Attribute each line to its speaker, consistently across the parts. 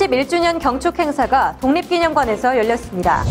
Speaker 1: 71주년 경축 행사가 독립기념관에서 열렸습니다.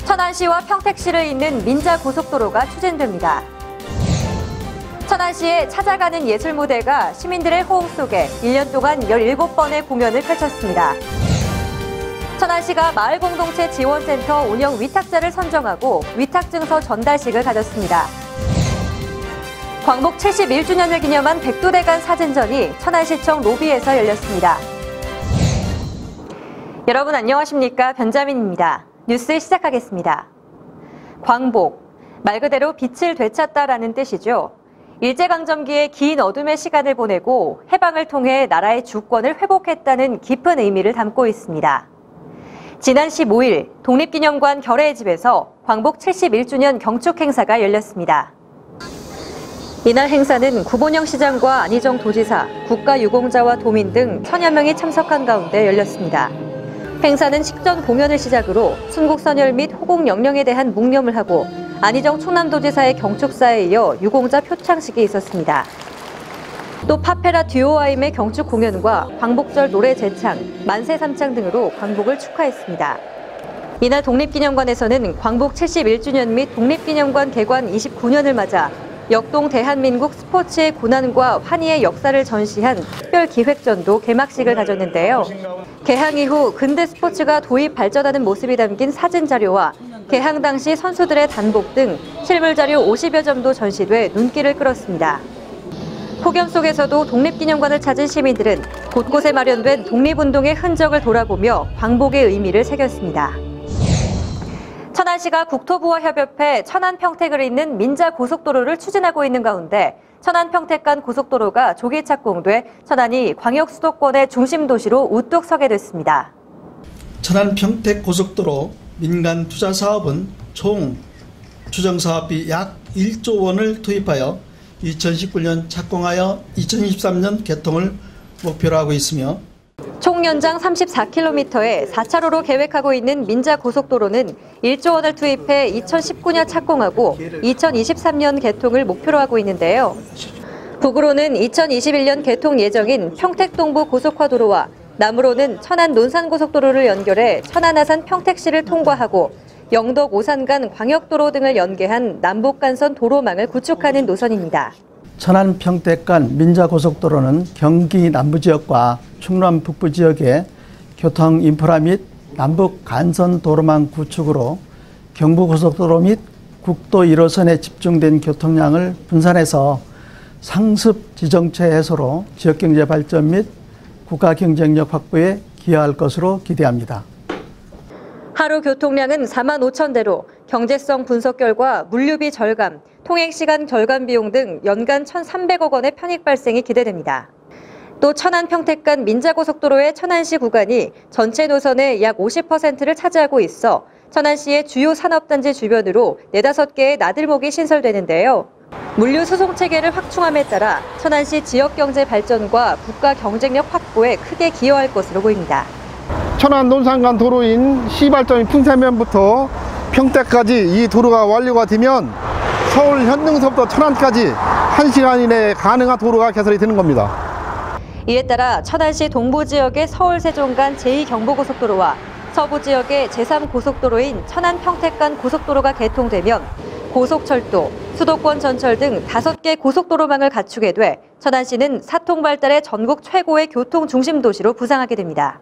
Speaker 1: 천안시와 평택시를 잇는 민자고속도로가 추진됩니다. 천안시의 찾아가는 예술무대가 시민들의 호응 속에 1년 동안 17번의 공연을 펼쳤습니다. 천안시가 마을공동체 지원센터 운영 위탁자를 선정하고 위탁증서 전달식을 가졌습니다. 광복 71주년을 기념한 백두대간 사진전이 천안시청 로비에서 열렸습니다. 여러분 안녕하십니까? 변자민입니다. 뉴스 시작하겠습니다. 광복, 말 그대로 빛을 되찾다라는 뜻이죠. 일제강점기의 긴 어둠의 시간을 보내고 해방을 통해 나라의 주권을 회복했다는 깊은 의미를 담고 있습니다. 지난 15일 독립기념관 결의의 집에서 광복 71주년 경축 행사가 열렸습니다. 이날 행사는 구본영 시장과 안희정 도지사, 국가유공자와 도민 등 천여 명이 참석한 가운데 열렸습니다. 행사는 식전 공연을 시작으로 순국선열 및 호국영령에 대한 묵념을 하고 안희정 충남도지사의 경축사에 이어 유공자 표창식이 있었습니다. 또 파페라 듀오아임의 경축 공연과 광복절 노래 제창, 만세 삼창 등으로 광복을 축하했습니다. 이날 독립기념관에서는 광복 71주년 및 독립기념관 개관 29년을 맞아 역동 대한민국 스포츠의 고난과 환희의 역사를 전시한 특별기획전도 개막식을 가졌는데요. 개항 이후 근대 스포츠가 도입 발전하는 모습이 담긴 사진 자료와 개항 당시 선수들의 단복 등 실물 자료 50여 점도 전시돼 눈길을 끌었습니다. 폭염 속에서도 독립기념관을 찾은 시민들은 곳곳에 마련된 독립운동의 흔적을 돌아보며 광복의 의미를 새겼습니다. 천안시가 국토부와 협업해 천안평택을 잇는 민자고속도로를 추진하고 있는 가운데 천안평택 간 고속도로가 조기 착공돼 천안이 광역수도권의 중심도시로 우뚝 서게 됐습니다.
Speaker 2: 천안평택 고속도로 민간 투자 사업은 총 추정 사업비 약 1조 원을 투입하여 2019년 착공하여 2023년 개통을 목표로 하고 있으며
Speaker 1: 총 연장 34km의 4차로로 계획하고 있는 민자고속도로는 1조 원을 투입해 2019년 착공하고 2023년 개통을 목표로 하고 있는데요. 북으로는 2021년 개통 예정인 평택동부 고속화도로와 남으로는 천안 논산고속도로를 연결해 천안 아산 평택시를 통과하고 영덕 오산 간 광역도로 등을 연계한 남북간선 도로망을 구축하는 노선입니다.
Speaker 3: 천안 평택 간 민자고속도로는 경기 남부지역과 충남 북부지역의 교통 인프라 및 남북 간선 도로망 구축으로 경부고속도로 및 국도 1호선에 집중된 교통량을 분산해서 상습 지정체 해소로 지역경제 발전 및 국가 경쟁력 확보에 기여할 것으로 기대합니다.
Speaker 1: 하루 교통량은 4만 5천 대로 경제성 분석 결과 물류비 절감, 통행시간 절감 비용 등 연간 1,300억 원의 편익 발생이 기대됩니다. 또 천안 평택 간 민자고속도로의 천안시 구간이 전체 노선의 약 50%를 차지하고 있어 천안시의 주요 산업단지 주변으로 4-5개의 나들목이 신설되는데요. 물류 수송 체계를 확충함에 따라 천안시 지역경제 발전과 국가 경쟁력 확보에 크게 기여할 것으로 보입니다.
Speaker 4: 천안 논산간 도로인 시발점인 풍세면부터 평택까지 이 도로가 완료가 되면 서울 현능서부터 천안까지 1시간 이내에 가능한 도로가 개설이 되는 겁니다.
Speaker 1: 이에 따라 천안시 동부지역의 서울 세종 간 제2경부고속도로와 서부지역의 제3고속도로인 천안 평택 간 고속도로가 개통되면 고속철도, 수도권 전철 등 5개 고속도로망을 갖추게 돼 천안시는 사통 발달의 전국 최고의 교통 중심 도시로 부상하게 됩니다.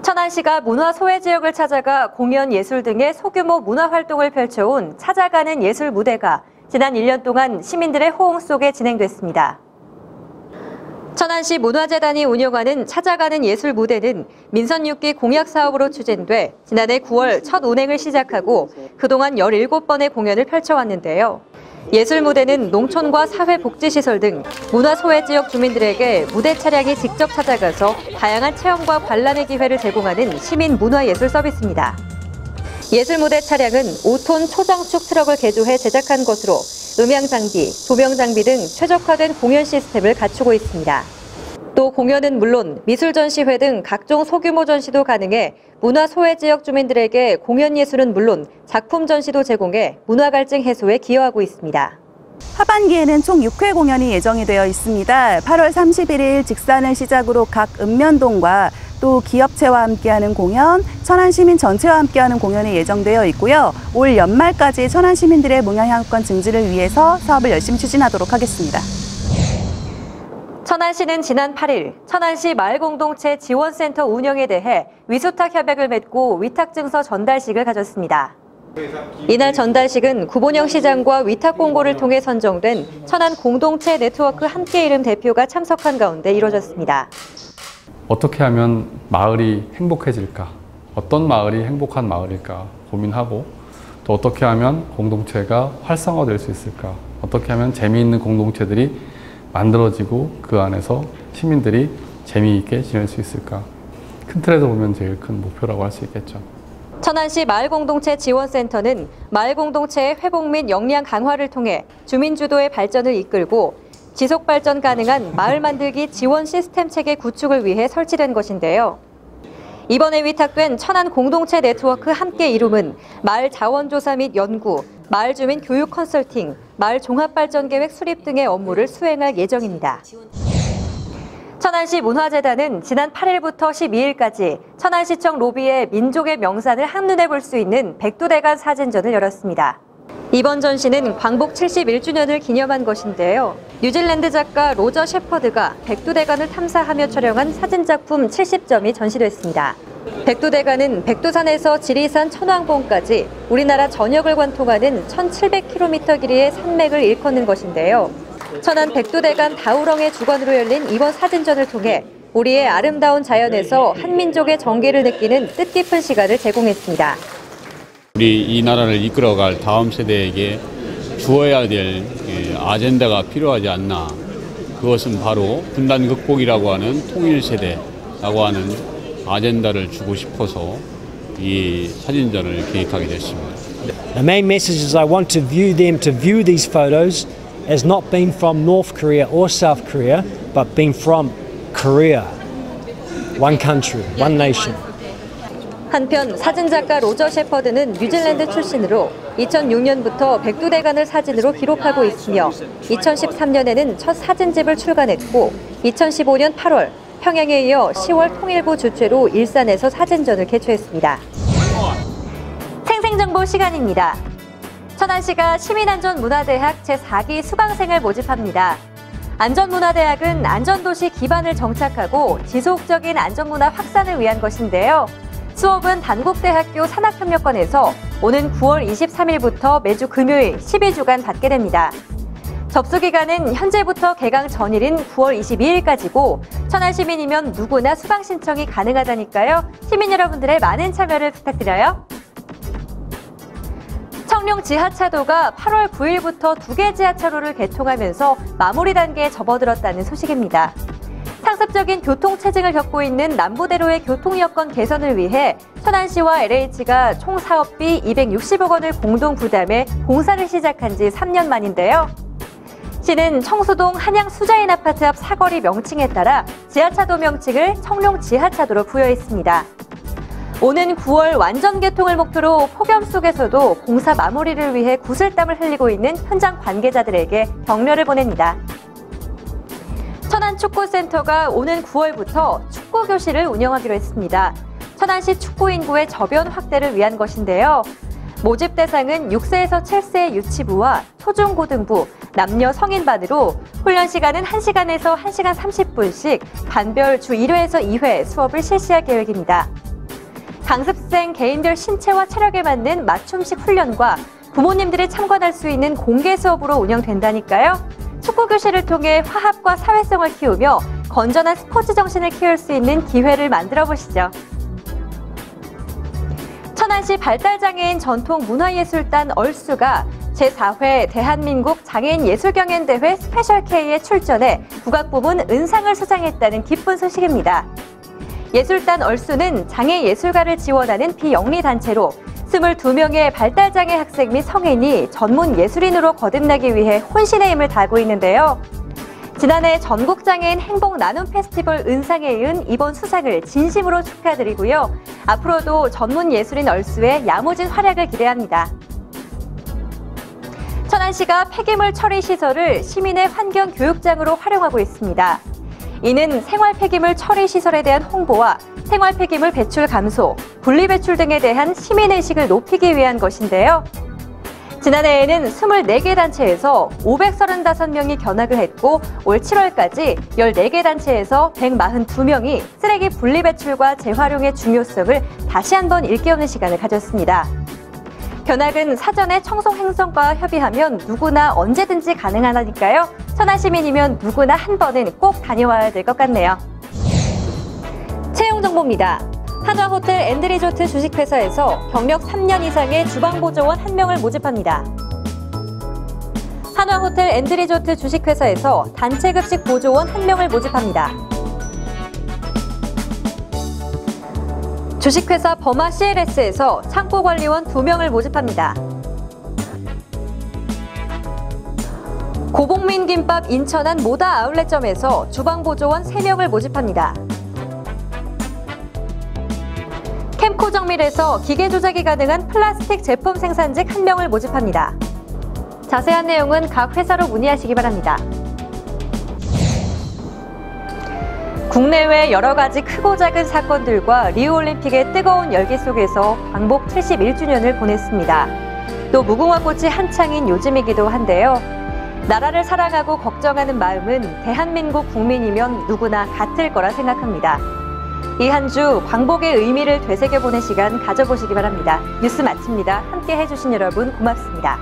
Speaker 1: 천안시가 문화 소외 지역을 찾아가 공연, 예술 등의 소규모 문화 활동을 펼쳐온 찾아가는 예술 무대가 지난 1년 동안 시민들의 호응 속에 진행됐습니다. 천안시 문화재단이 운영하는 찾아가는 예술 무대는 민선 6기 공약 사업으로 추진돼 지난해 9월 첫 운행을 시작하고 그동안 17번의 공연을 펼쳐왔는데요. 예술 무대는 농촌과 사회복지시설 등 문화 소외 지역 주민들에게 무대 차량이 직접 찾아가서 다양한 체험과 관람의 기회를 제공하는 시민 문화예술 서비스입니다. 예술 무대 차량은 5톤 초장축 트럭을 개조해 제작한 것으로 음향 장비, 조명 장비 등 최적화된 공연 시스템을 갖추고 있습니다. 또 공연은 물론 미술 전시회 등 각종 소규모 전시도 가능해 문화 소외 지역 주민들에게 공연 예술은 물론 작품 전시도 제공해 문화 갈증 해소에 기여하고 있습니다.
Speaker 5: 하반기에는 총 6회 공연이 예정이 되어 있습니다. 8월 31일 직산을 시작으로 각 읍면동과 또 기업체와 함께하는 공연, 천안시민 전체와 함께하는 공연이 예정되어 있고요. 올 연말까지 천안시민들의 문화향권 증진을 위해서 사업을 열심히 추진하도록 하겠습니다.
Speaker 1: 천안시는 지난 8일 천안시 마을공동체 지원센터 운영에 대해 위수탁 협약을 맺고 위탁증서 전달식을 가졌습니다. 이날 전달식은 구본영 시장과 위탁 공고를 통해 선정된 천안 공동체 네트워크 함께 이름 대표가 참석한 가운데 이루어졌습니다.
Speaker 6: 어떻게 하면 마을이 행복해질까? 어떤 마을이 행복한 마을일까 고민하고 또 어떻게 하면 공동체가 활성화될 수 있을까? 어떻게 하면 재미있는 공동체들이 만들어지고 그 안에서 시민들이 재미있게 지낼 수 있을까? 큰 틀에서 보면 제일 큰 목표라고 할 수 있겠죠.
Speaker 1: 천안시 마을공동체 지원센터는 마을공동체의 회복 및 역량 강화를 통해 주민주도의 발전을 이끌고 지속발전 가능한 마을 만들기 지원 시스템 체계 구축을 위해 설치된 것인데요. 이번에 위탁된 천안 공동체 네트워크 함께 이룸은 마을 자원조사 및 연구, 마을 주민 교육 컨설팅, 마을 종합발전계획 수립 등의 업무를 수행할 예정입니다. 천안시 문화재단은 지난 8일부터 12일까지 천안시청 로비에 민족의 명산을 한눈에 볼 수 있는 백두대간 사진전을 열었습니다. 이번 전시는 광복 71주년을 기념한 것인데요. 뉴질랜드 작가 로저 셰퍼드가 백두대간을 탐사하며 촬영한 사진작품 70점이 전시됐습니다. 백두대간은 백두산에서 지리산 천왕봉까지 우리나라 전역을 관통하는 1700km 길이의 산맥을 일컫는 것인데요. 천안 백두대간 다우렁의 주관으로 열린 이번 사진전을 통해 우리의 아름다운 자연에서 한민족의 정계를 느끼는 뜻깊은 시간을 제공했습니다.
Speaker 7: 우리 이 나라를 이끌어갈 다음 세대에게 주어야 될 아젠다가 필요하지 않나. 그것은 바로 분단 극복이라고 하는 통일세대라고 하는 아젠다를 주고 싶어서 이 사진전을 기획하게 됐습니다.
Speaker 8: The main message is I want to view these photos as not being from North Korea or South Korea, but being from Korea. One country, one nation.
Speaker 1: 한편 사진작가 로저 셰퍼드는 뉴질랜드 출신으로 2006년부터 백두대간을 사진으로 기록하고 있으며 2013년에는 첫 사진집을 출간했고 2015년 8월 평양에 이어 10월 통일부 주최로 일산에서 사진전을 개최했습니다. 생생정보 시간입니다. 천안시가 시민안전문화대학 제4기 수강생을 모집합니다. 안전문화대학은 안전도시 기반을 정착하고 지속적인 안전문화 확산을 위한 것인데요. 수업은 단국대학교 산학협력관에서 오는 9월 23일부터 매주 금요일 12주간 받게 됩니다. 접수기간은 현재부터 개강 전일인 9월 22일까지고 천안시민이면 누구나 수강 신청이 가능하다니까요. 시민 여러분들의 많은 참여를 부탁드려요. 청룡 지하차도가 8월 9일부터 2개 지하차로를 개통하면서 마무리 단계에 접어들었다는 소식입니다. 상습적인 교통체증을 겪고 있는 남부대로의 교통여건 개선을 위해 천안시와 LH가 총 사업비 260억 원을 공동 부담해 공사를 시작한 지 3년 만인데요. 시는 청수동 한양 수자인 아파트 앞 사거리 명칭에 따라 지하차도 명칭을 청룡 지하차도로 부여했습니다. 오는 9월 완전 개통을 목표로 폭염 속에서도 공사 마무리를 위해 구슬땀을 흘리고 있는 현장 관계자들에게 격려를 보냅니다. 천안축구센터가 오는 9월부터 축구교실을 운영하기로 했습니다. 천안시 축구 인구의 저변 확대를 위한 것인데요. 모집 대상은 6세에서 7세 유치부와 초중고등부, 남녀 성인반으로 훈련 시간은 1시간에서 1시간 30분씩 반별 주 1회에서 2회 수업을 실시할 계획입니다. 강습생 개인별 신체와 체력에 맞는 맞춤식 훈련과 부모님들이 참관할 수 있는 공개 수업으로 운영된다니까요. 축구교실을 통해 화합과 사회성을 키우며 건전한 스포츠 정신을 키울 수 있는 기회를 만들어 보시죠. 천안시 발달장애인 전통문화예술단 얼수가 제4회 대한민국 장애인예술경연대회 스페셜K에 출전해 국악부문 은상을 수상했다는 기쁜 소식입니다. 예술단 얼수는 장애예술가를 지원하는 비영리단체로 22명의 발달장애 학생 및 성인이 전문 예술인으로 거듭나기 위해 혼신의 힘을 다하고 있는데요. 지난해 전국장애인 행복 나눔 페스티벌 은상에 이은 이번 수상을 진심으로 축하드리고요. 앞으로도 전문 예술인 얼수의 야무진 활약을 기대합니다. 천안시가 폐기물 처리 시설을 시민의 환경 교육장으로 활용하고 있습니다. 이는 생활 폐기물 처리 시설에 대한 홍보와 생활 폐기물 배출 감소, 분리 배출 등에 대한 시민의식을 높이기 위한 것인데요. 지난해에는 24개 단체에서 535명이 견학을 했고 올 7월까지 14개 단체에서 142명이 쓰레기 분리 배출과 재활용의 중요성을 다시 한번 일깨우는 시간을 가졌습니다. 견학은 사전에 청송 행정과와 협의하면 누구나 언제든지 가능하다니까요. 천안 시민이면 누구나 한 번은 꼭 다녀와야 될 것 같네요. 채용 정보입니다. 한화호텔 앤드리조트 주식회사에서 경력 3년 이상의 주방보조원 1명을 모집합니다. 한화호텔 앤드리조트 주식회사에서 단체급식 보조원 1명을 모집합니다. 주식회사 버마 CLS에서 창고관리원 2명을 모집합니다. 고복민 김밥 인천한 모다 아울렛점에서 주방보조원 3명을 모집합니다. 캠코 정밀에서 기계 조작이 가능한 플라스틱 제품 생산직 1명을 모집합니다. 자세한 내용은 각 회사로 문의하시기 바랍니다. 국내외 여러 가지 크고 작은 사건들과 리우올림픽의 뜨거운 열기 속에서 광복 71주년을 보냈습니다. 또 무궁화 꽃이 한창인 요즘이기도 한데요. 나라를 사랑하고 걱정하는 마음은 대한민국 국민이면 누구나 같을 거라 생각합니다. 이 한 주 광복의 의미를 되새겨보는 시간 가져보시기 바랍니다. 뉴스 마칩니다. 함께 해주신 여러분 고맙습니다.